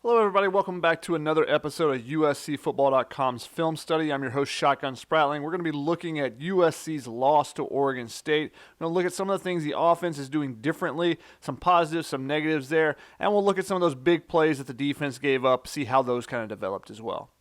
Hello, everybody. Welcome back to another episode of USCFootball.com's Film Study. I'm your host, Shotgun Spratling. We're going to be looking at USC's loss to Oregon State. We're going to look at some of the things the offense is doing differently, some positives, some negatives there, and we'll look at some of those big plays that the defense gave up, see how those kind of developed as well.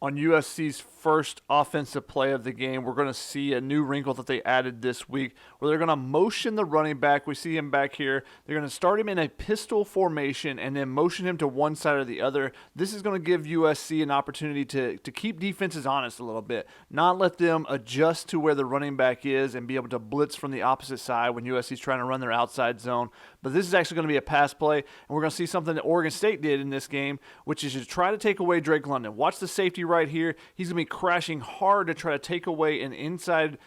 On USC's first offensive play of the game, we're going to see a new wrinkle that they added this week where they're going to motion the running back. We see him back here. They're going to start him in a pistol formation and then motion him to one side or the other. This is going to give USC an opportunity to keep defenses honest a little bit, not let them adjust to where the running back is and be able to blitz from the opposite side when USC is trying to run their outside zone. But this is actually going to be a pass play, and we're going to see something that Oregon State did in this game, which is to try to take away Drake London. Watch the safety right here. He's going to be crashing hard to try to take away an inside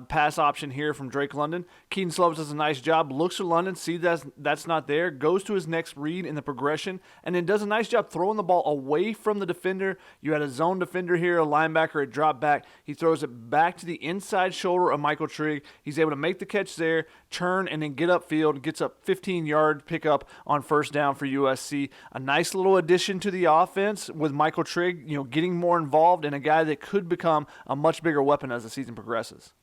pass option here from Drake London. Keaton Slovis does a nice job, looks at London, sees that's not there, goes to his next read in the progression, and then does a nice job throwing the ball away from the defender. You had a zone defender here, a linebacker, a drop back. He throws it back to the inside shoulder of Michael Trigg. He's able to make the catch there, turn, and then get upfield, gets up 15-yard pickup on first down for USC. A nice little addition to the offense with Michael Trigg, getting more involved and a guy that could become a much bigger weapon as the season progresses.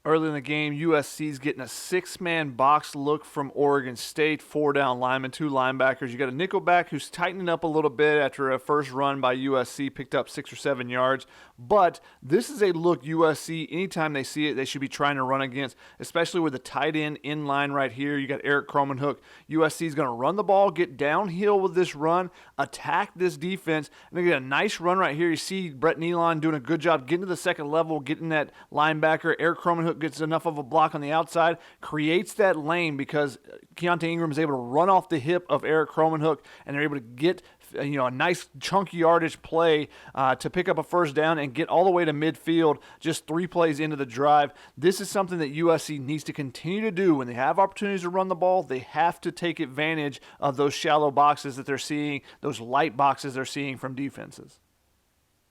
Early in the game, USC's getting a six-man box look from Oregon State, four down linemen, two linebackers. You got a nickelback who's tightening up a little bit after a first run by USC, picked up 6 or 7 yards. But this is a look USC, anytime they see it, they should be trying to run against, especially with the tight end in line right here. You got Eric Cromanhook. USC is going to run the ball, get downhill with this run, attack this defense, and they get a nice run right here. You see Brett Nealon doing a good job getting to the second level, getting that linebacker. Eric Cromanhook gets enough of a block on the outside, creates that lane because Keontae Ingram is able to run off the hip of Eric Cromanhook, and they're able to get a nice chunky yardage play to pick up a first down and get all the way to midfield just 3 plays into the drive. This is something that USC needs to continue to do. When they have opportunities to run the ball, they have to take advantage of those shallow boxes that they're seeing, those light boxes they're seeing from defenses.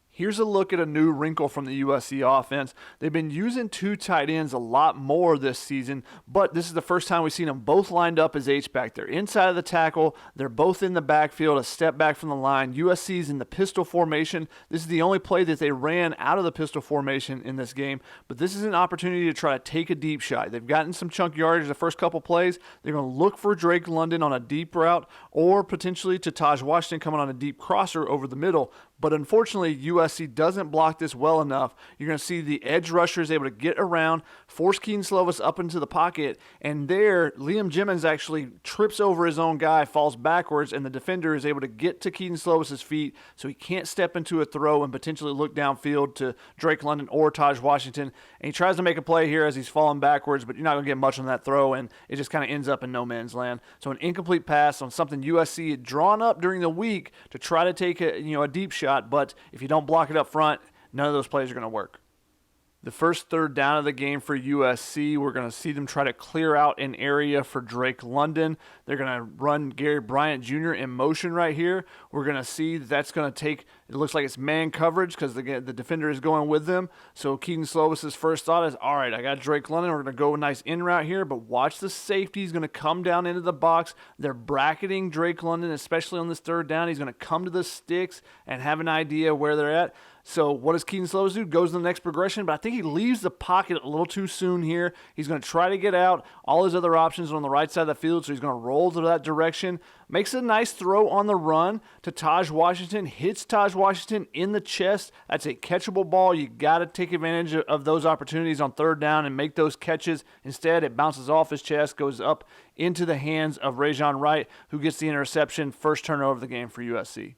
Here's a look at a new wrinkle from the USC offense. They've been using 2 tight ends a lot more this season, but this is the first time we've seen them both lined up as H-back. They're inside of the tackle. They're both in the backfield, a step back from the line. USC's in the pistol formation. This is the only play that they ran out of the pistol formation in this game, but this is an opportunity to try to take a deep shot. They've gotten some chunk yardage the first couple plays. They're going to look for Drake London on a deep route or potentially to Taj Washington coming on a deep crosser over the middle. But unfortunately, USC doesn't block this well enough. You're going to see the edge rusher is able to get around, force Keaton Slovis up into the pocket, and there, Liam Jimmons actually trips over his own guy, falls backwards, and the defender is able to get to Keaton Slovis' feet so he can't step into a throw and potentially look downfield to Drake London or Taj Washington. And he tries to make a play here as he's falling backwards, but you're not going to get much on that throw, and it just kind of ends up in no man's land. So an incomplete pass on something USC had drawn up during the week to try to take a deep shot. But if you don't block it up front, none of those plays are going to work. The first third down of the game for USC, we're going to see them try to clear out an area for Drake London. They're going to run Gary Bryant Jr. in motion right here. We're going to see that's going to take, it looks like it's man coverage because the defender is going with them. So Keaton Slovis' first thought is, all right, I got Drake London. We're going to go a nice in route here, but watch the safety. He's going to come down into the box. They're bracketing Drake London, especially on this third down. He's going to come to the sticks and have an idea where they're at. So what does Keaton Slovis do? Goes to the next progression, but I think he leaves the pocket a little too soon here. He's going to try to get out. All his other options are on the right side of the field, so he's going to roll to that direction. Makes a nice throw on the run to Taj Washington. Hits Taj Washington in the chest. That's a catchable ball. You got to take advantage of those opportunities on third down and make those catches. Instead, it bounces off his chest, goes up into the hands of Rajon Wright, who gets the interception. First turnover of the game for USC.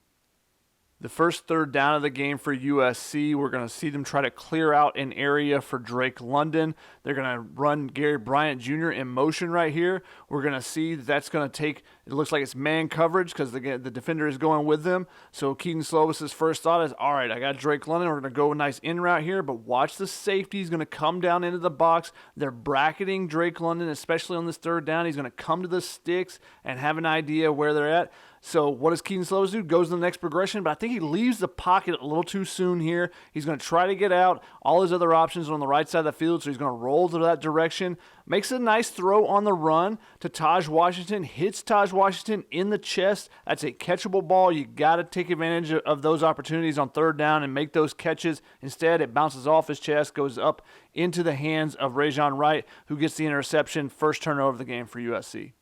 The first third down of the game for USC, we're going to see them try to clear out an area for Drake London. They're going to run Gary Bryant Jr. in motion right here. We're going to see that's going to take, it looks like it's man coverage because the defender is going with them. So Keaton Slovis' first thought is, all right, I got Drake London. We're going to go a nice in route here, but watch the safety. He's going to come down into the box. They're bracketing Drake London, especially on this third down. He's going to come to the sticks and have an idea where they're at. So what does Keaton Slovis do? Goes to the next progression, but I think he leaves the pocket a little too soon here. He's going to try to get out. All his other options are on the right side of the field, so he's going to roll to that direction. Makes a nice throw on the run to Taj Washington. Hits Taj Washington in the chest. That's a catchable ball. You got to take advantage of those opportunities on third down and make those catches. Instead, it bounces off his chest, goes up into the hands of Rajon Wright, who gets the interception. First turnover of the game for USC.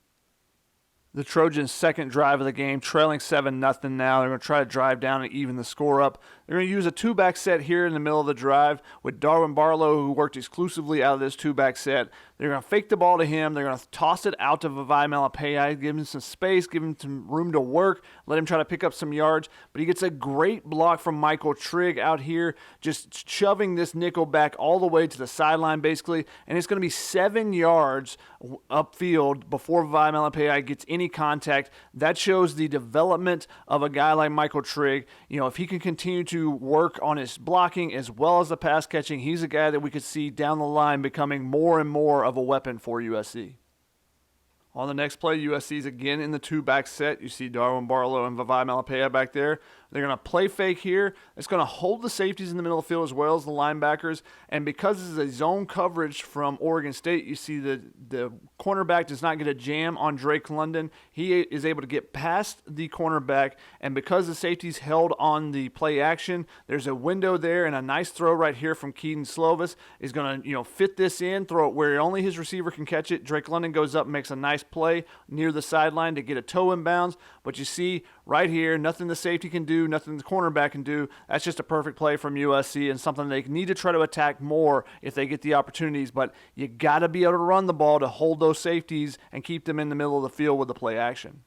The Trojans' second drive of the game, trailing 7-0 now. They're going to try to drive down and even the score up. They're going to use a two-back set here in the middle of the drive with Darwin Barlow, who worked exclusively out of this two-back set. They're going to fake the ball to him. They're going to toss it out to Vavae Malepeai, give him some space, give him some room to work, let him try to pick up some yards. But he gets a great block from Michael Trigg out here, just shoving this nickel back all the way to the sideline, basically. And it's going to be 7 yards upfield before Vavae Malepeai gets any contact. That shows the development of a guy like Michael Trigg. You know, if he can continue to work on his blocking as well as the pass catching, he's a guy that we could see down the line becoming more and more of a weapon for USC. On the next play, USC's again in the two-back set. You see Darwin Barlow and Vavae Malepeai back there. They're going to play fake here. It's going to hold the safeties in the middle of the field as well as the linebackers. And because this is a zone coverage from Oregon State, you see the cornerback does not get a jam on Drake London. He is able to get past the cornerback. And because the safeties held on the play action, there's a window there, and a nice throw right here from Keaton Slovis is going to fit this in, throw it where only his receiver can catch it. Drake London goes up and makes a nice play near the sideline to get a toe in bounds. But you see right here, nothing the safety can do, nothing the cornerback can do. That's just a perfect play from USC and something they need to try to attack more if they get the opportunities. But you got to be able to run the ball to hold those safeties and keep them in the middle of the field with the play action.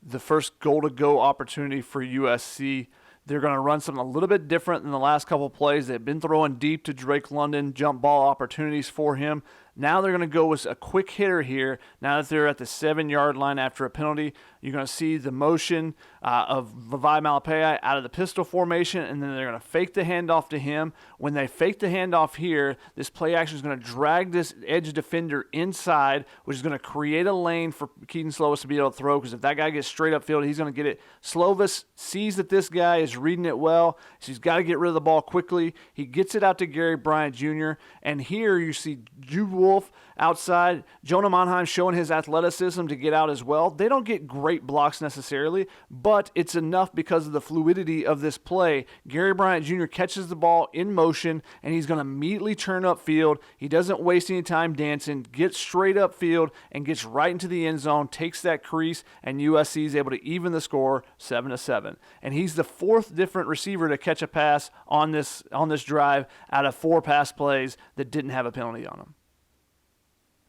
The first goal-to-go opportunity for USC, they're going to run something a little bit different than the last couple plays. They've been throwing deep to Drake London, jump ball opportunities for him. Now they're going to go with a quick hitter here. Now that they're at the 7-yard line after a penalty, you're going to see the motion of Vavae Malepeai out of the pistol formation, and then they're going to fake the handoff to him. When they fake the handoff here, this play action is going to drag this edge defender inside, which is going to create a lane for Keaton Slovis to be able to throw, because if that guy gets straight upfield, he's going to get it. Slovis sees that this guy is reading it well, so he's got to get rid of the ball quickly. He gets it out to Gary Bryant Jr., and here you see Jude Wolf outside. Jonah Monheim showing his athleticism to get out as well. They don't get great blocks necessarily, but it's enough because of the fluidity of this play. Gary Bryant Jr. catches the ball in motion, and he's going to immediately turn upfield. He doesn't waste any time dancing, gets straight upfield, and gets right into the end zone, takes that crease, and USC is able to even the score 7-7. And he's the fourth different receiver to catch a pass on this drive out of 4 pass plays that didn't have a penalty on them.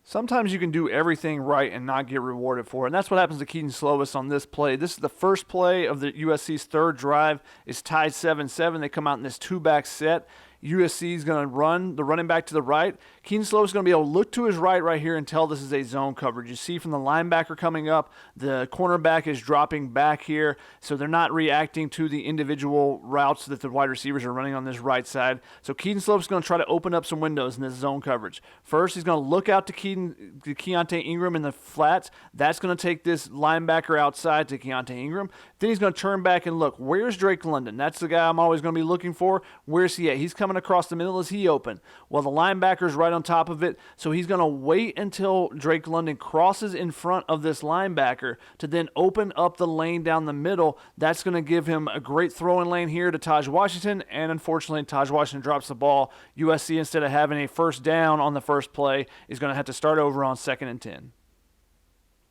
Sometimes you can do everything right and not get rewarded for it, and that's what happens to Keaton Slovis on this play. This is the first play of the USC's third drive. It's tied 7-7. They come out in this two-back set. USC is going to run the running back to the right. Keaton Slovis is going to be able to look to his right here and tell this is a zone coverage. You see from the linebacker coming up, the cornerback is dropping back here, so they're not reacting to the individual routes that the wide receivers are running on this right side. So Keaton Slovis is going to try to open up some windows in this zone coverage. First, he's going to look out to Keontae Ingram in the flats. That's going to take this linebacker outside to Keontae Ingram. Then he's going to turn back and look. Where's Drake London? That's the guy I'm always going to be looking for. Where's he at? He's coming across the middle. Is he open? Well, the linebacker's right on top of it, so he's going to wait until Drake London crosses in front of this linebacker to then open up the lane down the middle. That's going to give him a great throwing lane here to Taj Washington, and unfortunately, Taj Washington drops the ball. USC, instead of having a first down on the first play, is going to have to start over on 2nd and 10.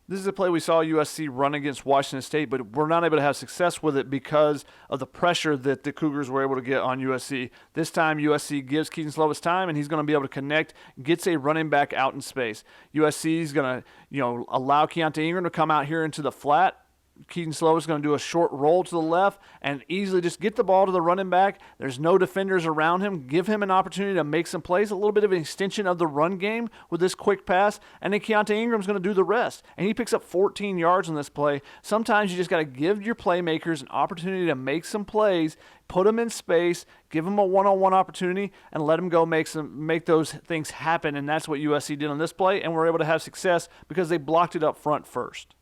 This is a play we saw USC run against Washington State, but we're not able to have success with it because of the pressure that the Cougars were able to get on USC. This time, USC gives Keaton Slovis time, and he's going to be able to connect, gets a running back out in space. USC is going to, allow Keontae Ingram to come out here into the flat. Keaton Slovis is going to do a short roll to the left and easily just get the ball to the running back. There's no defenders around him. Give him an opportunity to make some plays, a little bit of an extension of the run game with this quick pass, and then Keontae Ingram's going to do the rest. And he picks up 14 yards on this play. Sometimes you just got to give your playmakers an opportunity to make some plays, put them in space, give them a one-on-one opportunity, and let them go make those things happen. And that's what USC did on this play, and we're able to have success because they blocked it up front first.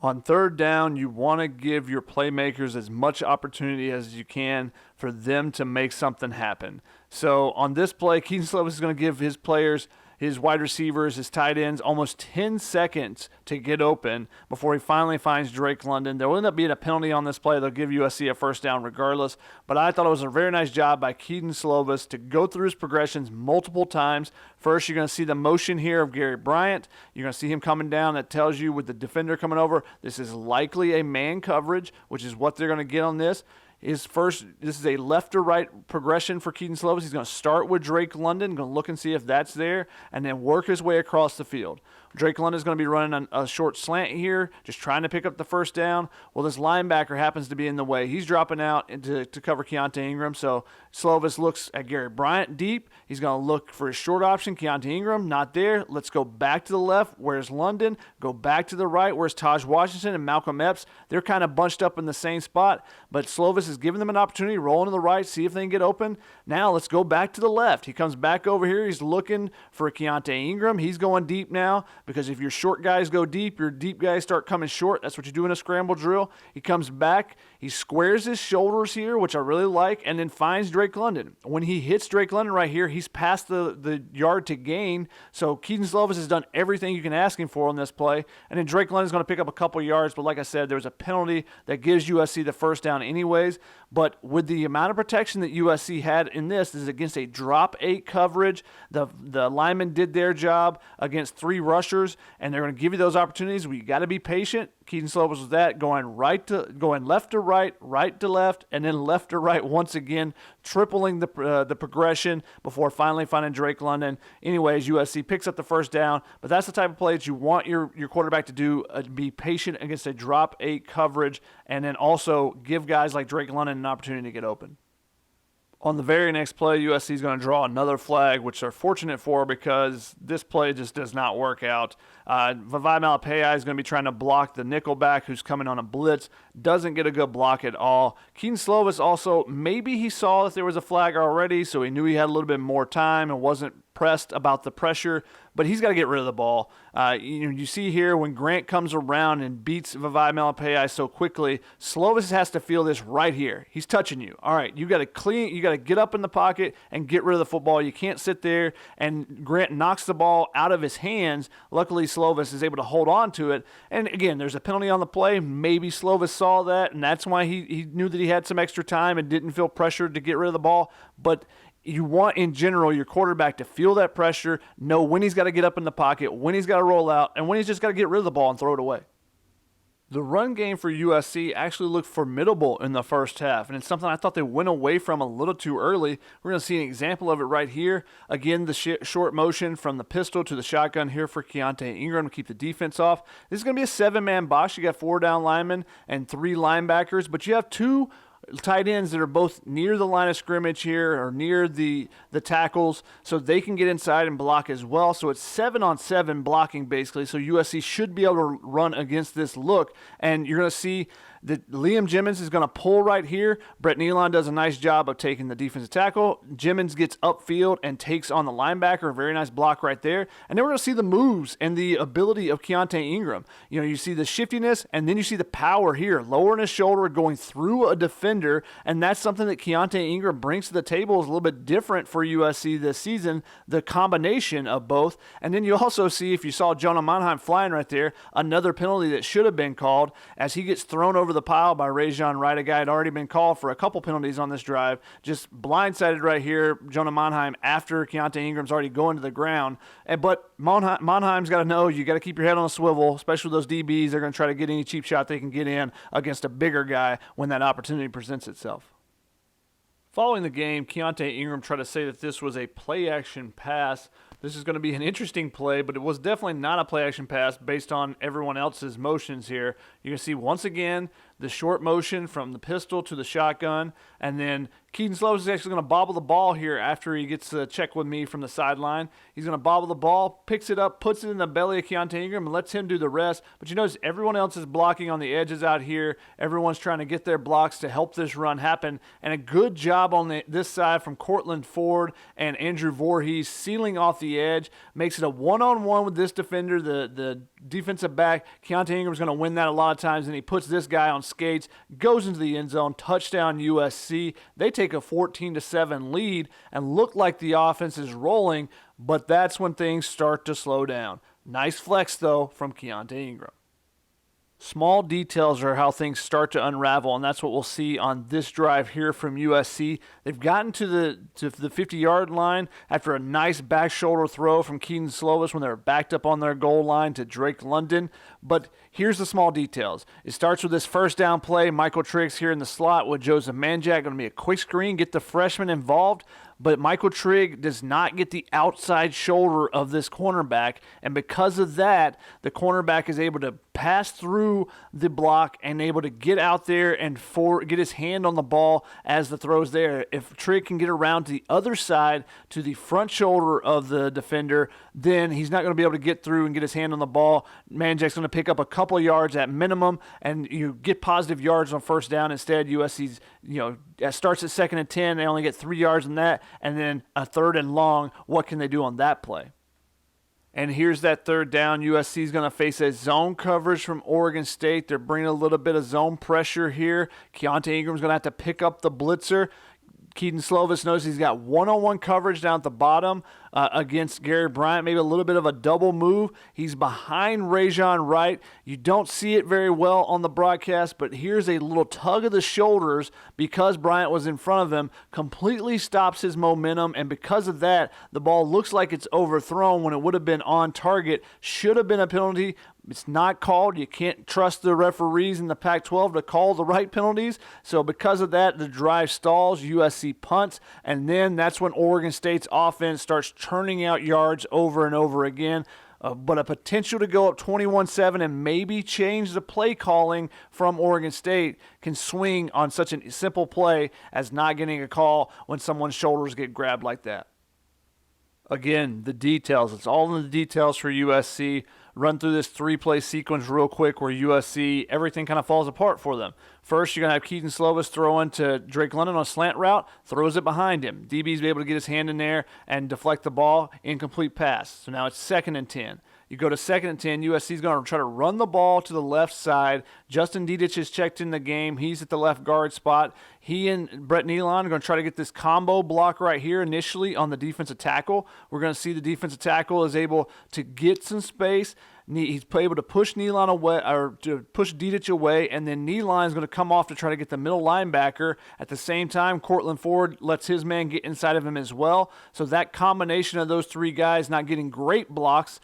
On third down, you want to give your playmakers as much opportunity as you can for them to make something happen. So on this play, Keaton Slovis is going to give his players, his wide receivers, his tight ends, almost 10 seconds to get open before he finally finds Drake London. There will end up being a penalty on this play. They'll give USC a first down regardless. But I thought it was a very nice job by Keaton Slovis to go through his progressions multiple times. First, you're going to see the motion here of Gary Bryant. You're going to see him coming down. That tells you with the defender coming over, this is likely a man coverage, which is what they're going to get on this. This is a left to right progression for Keaton Slovis. He's going to start with Drake London, going to look and see if that's there, and then work his way across the field. Drake London is going to be running a short slant here, just trying to pick up the first down. Well, this linebacker happens to be in the way. He's dropping out to cover Keontae Ingram. So Slovis looks at Gary Bryant deep. He's going to look for his short option. Keontae Ingram, not there. Let's go back to the left. Where's London? Go back to the right. Where's Taj Washington and Malcolm Epps? They're kind of bunched up in the same spot, but Slovis is giving them an opportunity, rolling to the right, see if they can get open. Now let's go back to the left. He comes back over here. He's looking for Keontae Ingram. He's going deep now, because if your short guys go deep, your deep guys start coming short. That's what you do in a scramble drill. He comes back. He squares his shoulders here, which I really like, and then finds Drake London. When he hits Drake London right here, he's past the yard to gain. So Keaton Slovis has done everything you can ask him for on this play. And then Drake London's going to pick up a couple yards, but like I said, there's a penalty that gives USC the first down anyways. But with the amount of protection that USC had in this is against a drop 8 coverage. The linemen did their job against 3 rushers, and they're going to give you those opportunities. We got to be patient. Keaton Slovis was that, going left to right, right to left, and then left to right once again, tripling the progression before finally finding Drake London. Anyways, USC picks up the first down, but that's the type of play that you want your quarterback to do, be patient against a drop 8 coverage, and then also give guys like Drake London an opportunity to get open. On the very next play, USC is going to draw another flag, which they're fortunate for because this play just does not work out. Vavae Malapei is going to be trying to block the nickelback who's coming on a blitz. Doesn't get a good block at all. Keaton Slovis also, maybe he saw that there was a flag already, so he knew he had a little bit more time and wasn't pressed about the pressure, but he's got to get rid of the ball. You see here when Grant comes around and beats Vavae Malapei so quickly, Slovis has to feel this right here. He's touching you. All right, you got to get up in the pocket and get rid of the football. You can't sit there, and Grant knocks the ball out of his hands. Luckily, Slovis is able to hold on to it. And again, there's a penalty on the play. Maybe Slovis saw that, and that's why he knew that he had some extra time and didn't feel pressured to get rid of the ball. But you want, in general, your quarterback to feel that pressure, know when he's got to get up in the pocket, when he's got to roll out, and when he's just got to get rid of the ball and throw it away. The run game for USC actually looked formidable in the first half, and it's something I thought they went away from a little too early. We're going to see an example of it right here. Again, the short motion from the pistol to the shotgun here for Keontae Ingram to keep the defense off. This is going to be a 7-man box. You got 4 down linemen and 3 linebackers, but you have 2 tight ends that are both near the line of scrimmage here or near the tackles, so they can get inside and block as well. So it's 7-on-7 blocking basically, so USC should be able to run against this look. And you're going to see that Liam Jimmons is going to pull right here. Brett Nealon does a nice job of taking the defensive tackle. Jimmons gets upfield and takes on the linebacker. A very nice block right there. And then we're going to see the moves and the ability of Keontae Ingram. You see the shiftiness, and then you see the power here, lowering his shoulder, going through a defender, and that's something that Keontae Ingram brings to the table. Is a little bit different for USC this season, the combination of both. And then you also see, if you saw Jonah Monheim flying right there, another penalty that should have been called as he gets thrown over the pile by Rajon Wright. A guy had already been called for a couple penalties on this drive. Just blindsided right here, Jonah Monheim, after Keontae Ingram's already going to the ground. But Monheim's got to know you got to keep your head on a swivel, especially those DBs. They're going to try to get any cheap shot they can get in against a bigger guy when that opportunity presents itself. Following the game, Keontae Ingram tried to say that this was a play-action pass. This is going to be an interesting play, but it was definitely not a play-action pass based on everyone else's motions here. You can see once again the short motion from the pistol to the shotgun, and then Keaton Slovis is actually going to bobble the ball here after he gets a check with me from the sideline. He's going to bobble the ball, picks it up, puts it in the belly of Keontae Ingram, and lets him do the rest. But you notice everyone else is blocking on the edges out here. Everyone's trying to get their blocks to help this run happen, and a good job on this side from Cortland Ford and Andrew Voorhees sealing off the the edge, makes it a one-on-one with this defender, the defensive back. Keontae Ingram's going to win that a lot of times, and he puts this guy on skates, goes into the end zone, touchdown USC. They take a 14-7 lead and look like the offense is rolling, but that's when things start to slow down. Nice flex, though, from Keontae Ingram. Small details are how things start to unravel, and that's what we'll see on this drive here from USC. They've gotten to the 50-yard line after a nice back shoulder throw from Keaton Slovis when they were backed up on their goal line to Drake London. But here's the small details. It starts with this first down play. Michael Triggs here in the slot with Joseph Manjack. Going to be a quick screen, get the freshman involved. But Michael Trigg does not get the outside shoulder of this cornerback, and because of that, the cornerback is able to pass through the block and able to get out there and get his hand on the ball as the throw's there. If Trigg can get around to the other side, to the front shoulder of the defender, then he's not going to be able to get through and get his hand on the ball. Manjack's going to pick up a couple of yards at minimum, and you get positive yards on first down. Instead, USC's, starts at 2nd and 10. They only get 3 yards on that. And then a 3rd and long, what can they do on that play? And here's that 3rd down. USC is going to face a zone coverage from Oregon State. They're bringing a little bit of zone pressure here. Keontae Ingram's going to have to pick up the blitzer. Keaton Slovis knows he's got one-on-one coverage down at the bottom against Gary Bryant, maybe a little bit of a double move. He's behind Rajon Wright. You don't see it very well on the broadcast, but here's a little tug of the shoulders because Bryant was in front of him, completely stops his momentum, and because of that, the ball looks like it's overthrown when it would have been on target. Should have been a penalty. It's not called. You can't trust the referees in the Pac-12 to call the right penalties. So because of that, the drive stalls, USC punts, and then that's when Oregon State's offense starts churning out yards over and over again. But a potential to go up 21-7 and maybe change the play calling from Oregon State can swing on such a simple play as not getting a call when someone's shoulders get grabbed like that. Again, the details. It's all in the details for USC. Run through this 3-play sequence real quick where USC, everything kind of falls apart for them. First, you're going to have Keaton Slovis throwing to Drake London on a slant route, throws it behind him. DB's be able to get his hand in there and deflect the ball, incomplete pass. So now it's 2nd and 10. You go to 2nd and 10, USC's going to try to run the ball to the left side. Justin Dedich is checked in the game. He's at the left guard spot. He and Brett Nealon are going to try to get this combo block right here initially on the defensive tackle. We're going to see the defensive tackle is able to get some space. He's able to push Nealon away, or to push Dedich away, and then Nealon is going to come off to try to get the middle linebacker. At the same time, Cortland Ford lets his man get inside of him as well. So that combination of those three guys not getting great blocks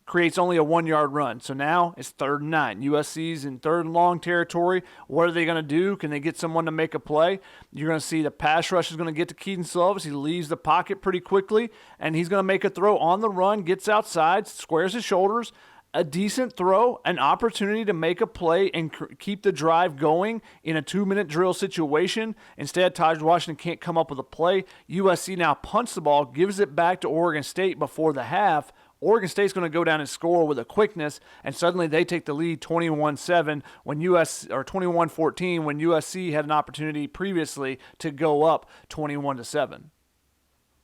creates only a 1-yard run. So now it's 3rd and 9. USC's in 3rd and long territory. What are they going to do? Can they get someone to make a play? You're going to see the pass rush is going to get to Keaton Slovis. He leaves the pocket pretty quickly, and he's going to make a throw on the run, gets outside, squares his shoulders. A decent throw, an opportunity to make a play and keep the drive going in a 2-minute drill situation. Instead, Taj Washington can't come up with a play. USC now punts the ball, gives it back to Oregon State before the half. Oregon State's going to go down and score with a quickness, and suddenly they take the lead 21-7 when 21-14 when USC had an opportunity previously to go up 21-7.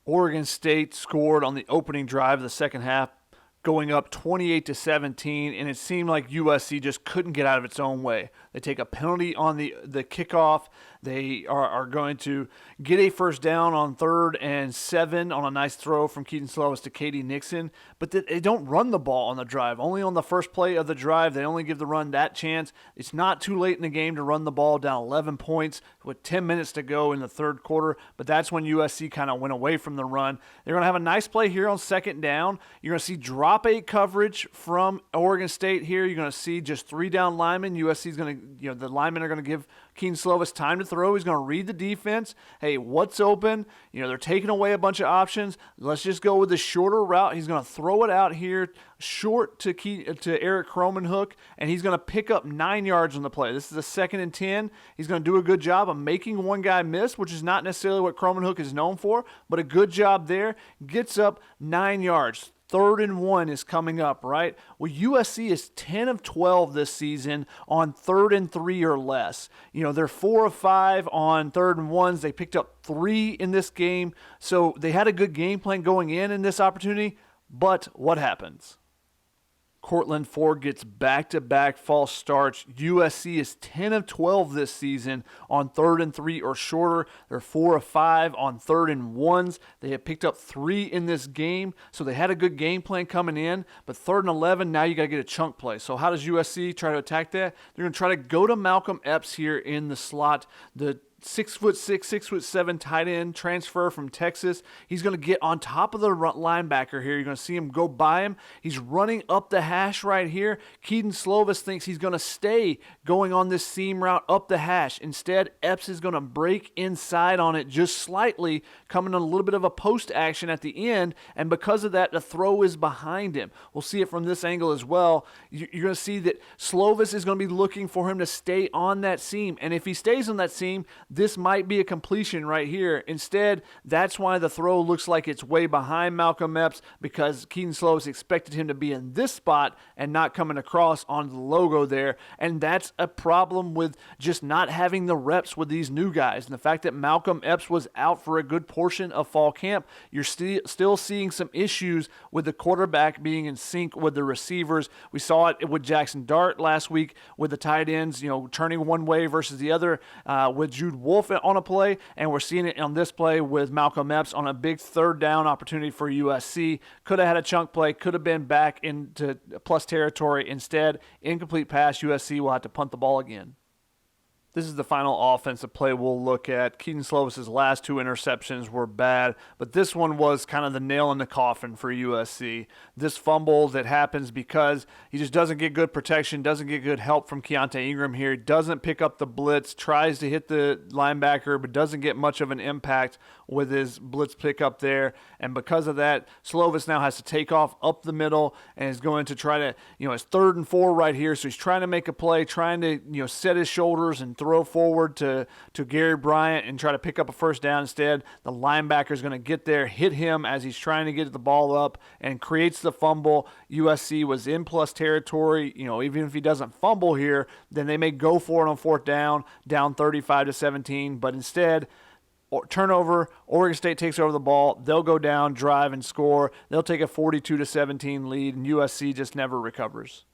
Oregon State scored on the opening drive of the second half, going up 28-17, and it seemed like USC just couldn't get out of its own way. They take a penalty on the kickoff. They are going to get a first down on 3rd and 7 on a nice throw from Keaton Slovis to Katie Nixon, but they don't run the ball on the drive. Only on the first play of the drive, they only give the run that chance. It's not too late in the game to run the ball down 11 points with 10 minutes to go in the 3rd quarter, but that's when USC kind of went away from the run. They're going to have a nice play here on 2nd down. You're going to see drop 8 coverage from Oregon State here. You're going to see just 3 down linemen. USC's going to, the linemen are going to give Keaton Slovis time to throw. He's going to read the defense. Hey, what's open? They're taking away a bunch of options. Let's just go with the shorter route. He's going to throw it out here short to Eric Cromanhook, and he's going to pick up 9 yards on the play. This is a 2nd and 10. He's going to do a good job of making one guy miss, which is not necessarily what Cromanhook is known for, but a good job there. Gets up 9 yards. 3rd and 1 is coming up, right? Well, USC is 10 of 12 this season on 3rd and 3 or less. They're 4 of 5 on 3rd and 1s. They picked up 3 in this game. So they had a good game plan going in this opportunity. But what happens? Cortland Ford gets back-to-back false starts. USC is 10 of 12 this season on 3rd and 3 or shorter. They're 4 of 5 on 3rd and 1s. They have picked up 3 in this game, so they had a good game plan coming in. But 3rd and 11, now you got to get a chunk play. So how does USC try to attack that? They're going to try to go to Malcolm Epps here in the slot. The 6'6", 6'7" tight end transfer from Texas. He's going to get on top of the linebacker here. You're going to see him go by him. He's running up the hash right here. Keaton Slovis thinks he's going to stay going on this seam route up the hash. Instead, Epps is going to break inside on it just slightly, coming on a little bit of a post action at the end, and because of that, the throw is behind him. We'll see it from this angle as well. You're going to see that Slovis is going to be looking for him to stay on that seam, and if he stays on that seam, this might be a completion right here. Instead, that's why the throw looks like it's way behind Malcolm Epps, because Keaton Slovis expected him to be in this spot and not coming across on the logo there. And that's a problem with just not having the reps with these new guys. And the fact that Malcolm Epps was out for a good portion of fall camp, you're still seeing some issues with the quarterback being in sync with the receivers. We saw it with Jackson Dart last week with the tight ends, turning one way versus the other with Jude Wolf on a play, and we're seeing it on this play with Malcolm Epps on a big 3rd down opportunity for USC. Could have had a chunk play, could have been back into plus territory. Instead, incomplete pass. USC will have to punt the ball again. This is the final offensive play we'll look at. Keaton Slovis' last 2 interceptions were bad, but this one was kind of the nail in the coffin for USC. This fumble that happens because he just doesn't get good protection, doesn't get good help from Keontae Ingram here, doesn't pick up the blitz, tries to hit the linebacker, but doesn't get much of an impact with his blitz pickup there. And because of that, Slovis now has to take off up the middle and is going to try to, it's 3rd and 4 right here, so he's trying to make a play, trying to, set his shoulders and throw forward to Gary Bryant and try to pick up a 1st down. Instead, the linebacker is going to get there, hit him as he's trying to get the ball up, and creates the fumble. USC was in plus territory. Even if he doesn't fumble here, then they may go for it on 4th down 35-17, but instead, turnover, Oregon State takes over the ball, they'll go down, drive, and score. They'll take a 42-17 lead, and USC just never recovers.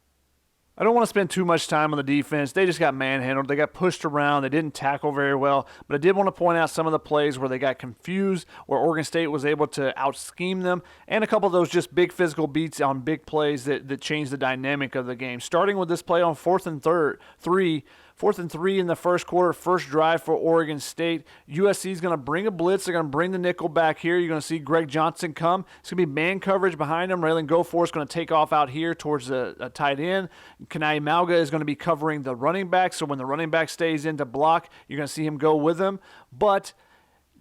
I don't want to spend too much time on the defense. They just got manhandled. They got pushed around. They didn't tackle very well. But I did want to point out some of the plays where they got confused, where Oregon State was able to out-scheme them, and a couple of those just big physical beats on big plays that changed the dynamic of the game. Starting with this play on 4th and 3 in the first quarter, first drive for Oregon State. USC is going to bring a blitz. They're going to bring the nickel back here. You're going to see Greg Johnson come. It's going to be man coverage behind him. Raylan Goforth is going to take off out here towards a tight end. Kanai Mauga is going to be covering the running back. So when the running back stays in to block, you're going to see him go with him. But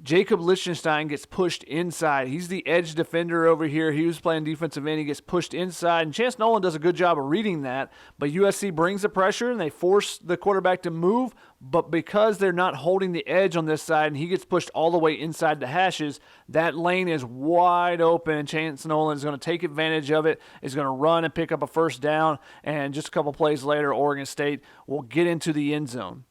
Jacob Lichtenstein gets pushed inside. He's the edge defender over here. He was playing defensive end. He gets pushed inside, and Chance Nolan does a good job of reading that, but USC brings the pressure, and they force the quarterback to move, but because they're not holding the edge on this side, and he gets pushed all the way inside the hashes, that lane is wide open, and Chance Nolan is going to take advantage of it, is going to run and pick up a 1st down, and just a couple plays later, Oregon State will get into the end zone.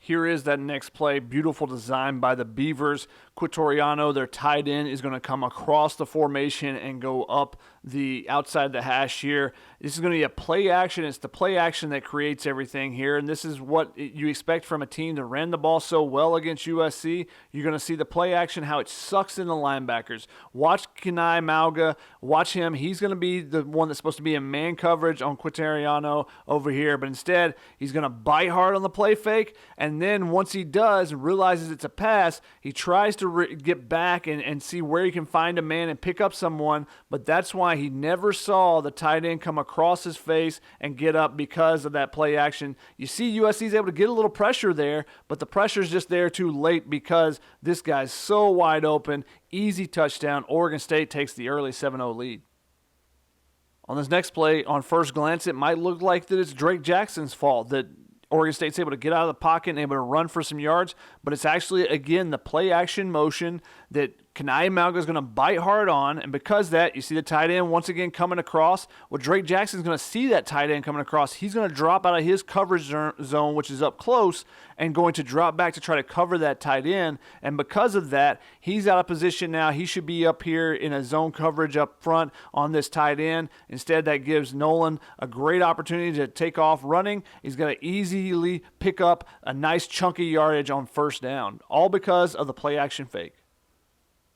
Here is that next play. Beautiful design by the Beavers. Quitoriano, their tight end, is going to come across the formation and go up the outside the hash here. This is going to be a play action. It's the play action that creates everything here, and this is what you expect from a team that ran the ball so well against USC. You're going to see the play action, how it sucks in the linebackers. Watch Kanai Mauga. Watch him. He's going to be the one that's supposed to be in man coverage on Quitoriano over here, but instead he's going to bite hard on the play fake, and then once he does and realizes it's a pass, he tries to get back and see where he can find a man and pick up someone, but that's why he never saw the tight end come across his face and get up, because of that play action. You see USC's able to get a little pressure there, but the pressure's just there too late because this guy's so wide open. Easy touchdown. Oregon State takes the early 7-0 lead. On this next play, on first glance, it might look like that it's Drake Jackson's fault, that Oregon State's able to get out of the pocket and able to run for some yards, but it's actually, again, the play action motion that Kenai Malga is going to bite hard on, and because of that, you see the tight end once again coming across. Well, Drake Jackson is going to see that tight end coming across. He's going to drop out of his coverage zone, which is up close, and going to drop back to try to cover that tight end. And because of that, he's out of position now. He should be up here in a zone coverage up front on this tight end. Instead, that gives Nolan a great opportunity to take off running. He's going to easily pick up a nice chunky yardage on first down, all because of the play action fake.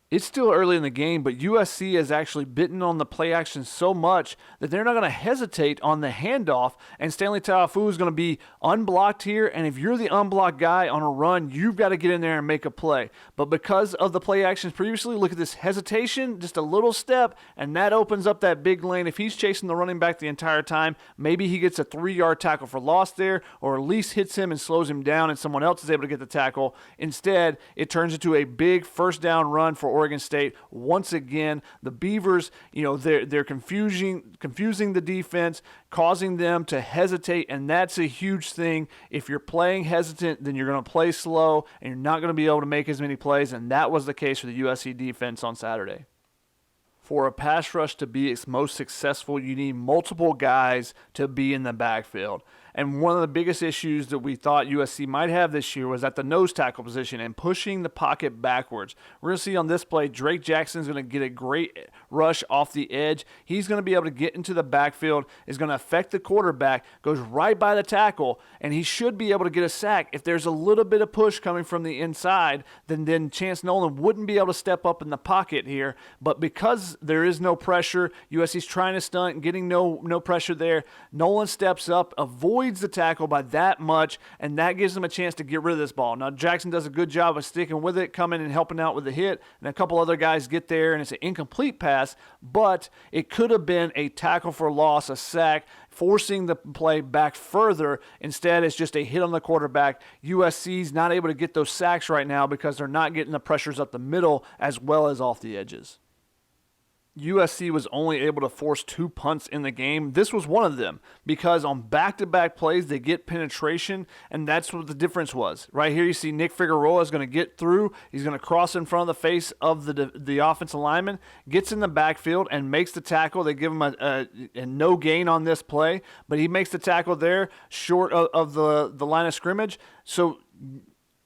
It's still early in the game, but USC has actually bitten on the play action so much that they're not going to hesitate on the handoff, and Stanley Ta'afu is going to be unblocked here, and if you're the unblocked guy on a run, you've got to get in there and make a play. But because of the play actions previously, look at this hesitation, just a little step, and that opens up that big lane. If he's chasing the running back the entire time, maybe he gets a 3-yard tackle for loss there, or at least hits him and slows him down, and someone else is able to get the tackle. Instead, it turns into a big first down run for Oregon State. Once again, the Beavers, they're confusing the defense, causing them to hesitate, and that's a huge thing. If you're playing hesitant, then you're going to play slow, and you're not going to be able to make as many plays, and that was the case for the USC defense on Saturday. For a pass rush to be its most successful, you need multiple guys to be in the backfield. And one of the biggest issues that we thought USC might have this year was at the nose tackle position and pushing the pocket backwards. We're going to see on this play, Drake Jackson is going to get a great rush off the edge. He's going to be able to get into the backfield, is going to affect the quarterback, goes right by the tackle, and he should be able to get a sack. If there's a little bit of push coming from the inside, then Chance Nolan wouldn't be able to step up in the pocket here. But because there is no pressure, USC's trying to stunt, getting no pressure there, Nolan steps up, avoids the tackle by that much, and that gives him a chance to get rid of this ball. Now, Jackson does a good job of sticking with it, coming and helping out with the hit, and a couple other guys get there, and it's an incomplete pass, but it could have been a tackle for loss, a sack, forcing the play back further. Instead, it's just a hit on the quarterback. USC's not able to get those sacks right now because they're not getting the pressures up the middle as well as off the edges. USC was only able to force 2 punts in the game. This was one of them because on back-to-back plays, they get penetration, and that's what the difference was. Right here, you see Nick Figueroa is going to get through. He's going to cross in front of the face of the offensive lineman, gets in the backfield, and makes the tackle. They give him a no gain on this play, but he makes the tackle there short of the line of scrimmage. So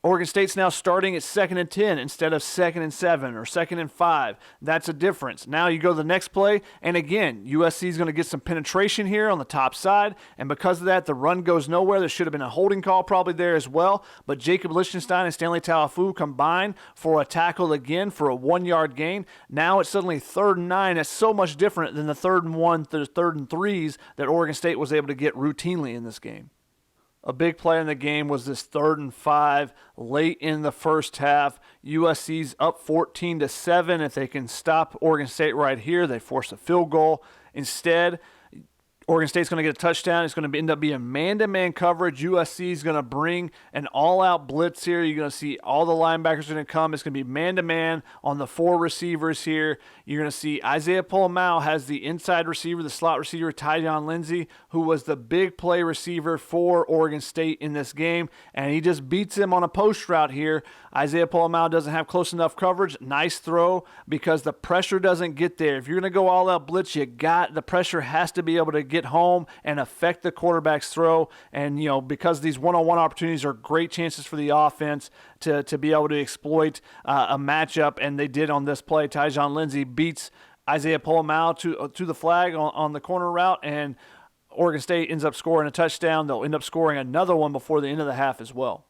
Oregon State's now starting at 2nd and 10 instead of 2nd and 7 or 2nd and 5. That's a difference. Now you go to the next play, and again, USC is going to get some penetration here on the top side, and because of that, the run goes nowhere. There should have been a holding call probably there as well, but Jacob Lichtenstein and Stanley Ta'afu combine for a tackle again for a 1-yard gain. Now it's suddenly 3rd and 9. That's so much different than the 3rd and 1, the 3rd and 3s that Oregon State was able to get routinely in this game. A big play in the game was this 3rd and 5 late in the first half. USC's up 14-7. If they can stop Oregon State right here, they force a field goal. Instead, Oregon State's going to get a touchdown. It's going to end up being man-to-man coverage. USC is going to bring an all-out blitz here. You're going to see all the linebackers are going to come. It's going to be man-to-man on the 4 receivers here. You're going to see Isaiah Polamau has the inside receiver, the slot receiver, Tyjon Lindsey, who was the big play receiver for Oregon State in this game, and he just beats him on a post route here. Isaiah Polamau doesn't have close enough coverage. Nice throw because the pressure doesn't get there. If you're going to go all-out blitz, the pressure has to be able to get home and affect the quarterback's throw. And, because these one-on-one opportunities are great chances for the offense to be able to exploit a matchup, and they did on this play. Tyjon Lindsey beats Isaiah Polamau to the flag on the corner route, and Oregon State ends up scoring a touchdown. They'll end up scoring another one before the end of the half as well.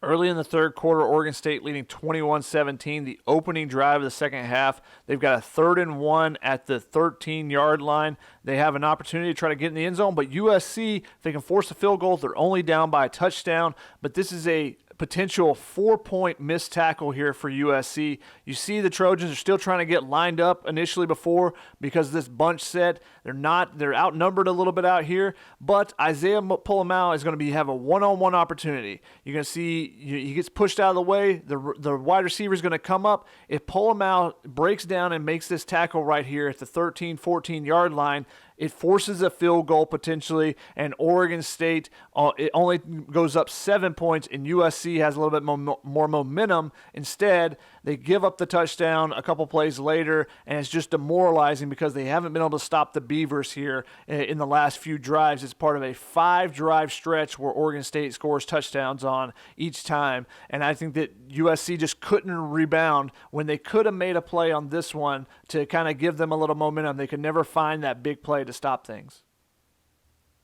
Early in the third quarter, Oregon State leading 21-17, the opening drive of the second half. They've got a 3rd and 1 at the 13-yard line. They have an opportunity to try to get in the end zone, but USC, if they can force a field goal, they're only down by a touchdown. But this is a potential 4-point missed tackle here for USC. You see the Trojans are still trying to get lined up initially before because of this bunch set. They're outnumbered a little bit out here, but Isaiah Polamau is going to have a one-on-one opportunity. You're going to see he gets pushed out of the way. The wide receiver is going to come up. If Polamau breaks down and makes this tackle right here at the 13, 14-yard line, it forces a field goal potentially, and Oregon State it only goes up 7 points, and USC has a little bit more momentum. Instead, they give up the touchdown a couple plays later, and it's just demoralizing because they haven't been able to stop the Beavers here in the last few drives. It's part of a 5-drive stretch where Oregon State scores touchdowns on each time, and I think that USC just couldn't rebound when they could have made a play on this one to kind of give them a little momentum. They could never find that big play to stop things.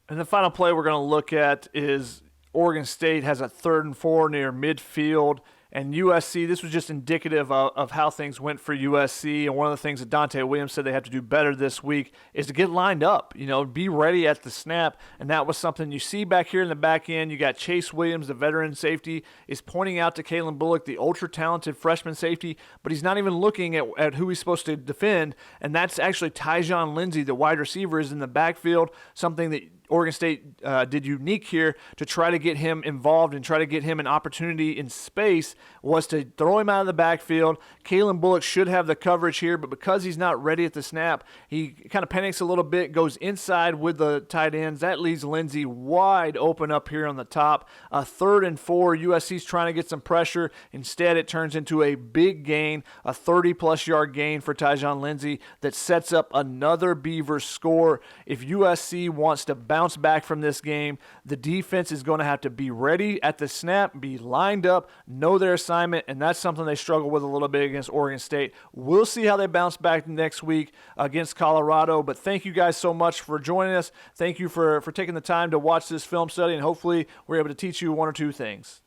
And the final play we're going to look at is Oregon State has a 3rd and 4 near midfield. And USC, this was just indicative of how things went for USC. And one of the things that Dante Williams said they have to do better this week is to get lined up, be ready at the snap. And that was something you see back here in the back end. You got Chase Williams, the veteran safety, is pointing out to Kalen Bullock, the ultra-talented freshman safety, but he's not even looking at who he's supposed to defend. And that's actually Tyjon Lindsey, the wide receiver, is in the backfield, something that Oregon State did unique here to try to get him involved and try to get him an opportunity in space was to throw him out of the backfield. Kalen Bullock should have the coverage here, but because he's not ready at the snap, he kind of panics a little bit, goes inside with the tight ends. That leaves Lindsey wide open up here on the top. A 3rd and 4, USC's trying to get some pressure. Instead, it turns into a big gain, a 30-plus yard gain for Tyjon Lindsey that sets up another Beavers score. If USC wants to bounce back from this game, the defense is going to have to be ready at the snap, be lined up, know their assignment, and that's something they struggle with a little bit against Oregon State. We'll see how they bounce back next week against Colorado, but thank you guys so much for joining us. Thank you for taking the time to watch this film study, and hopefully we're able to teach you 1 or 2 things.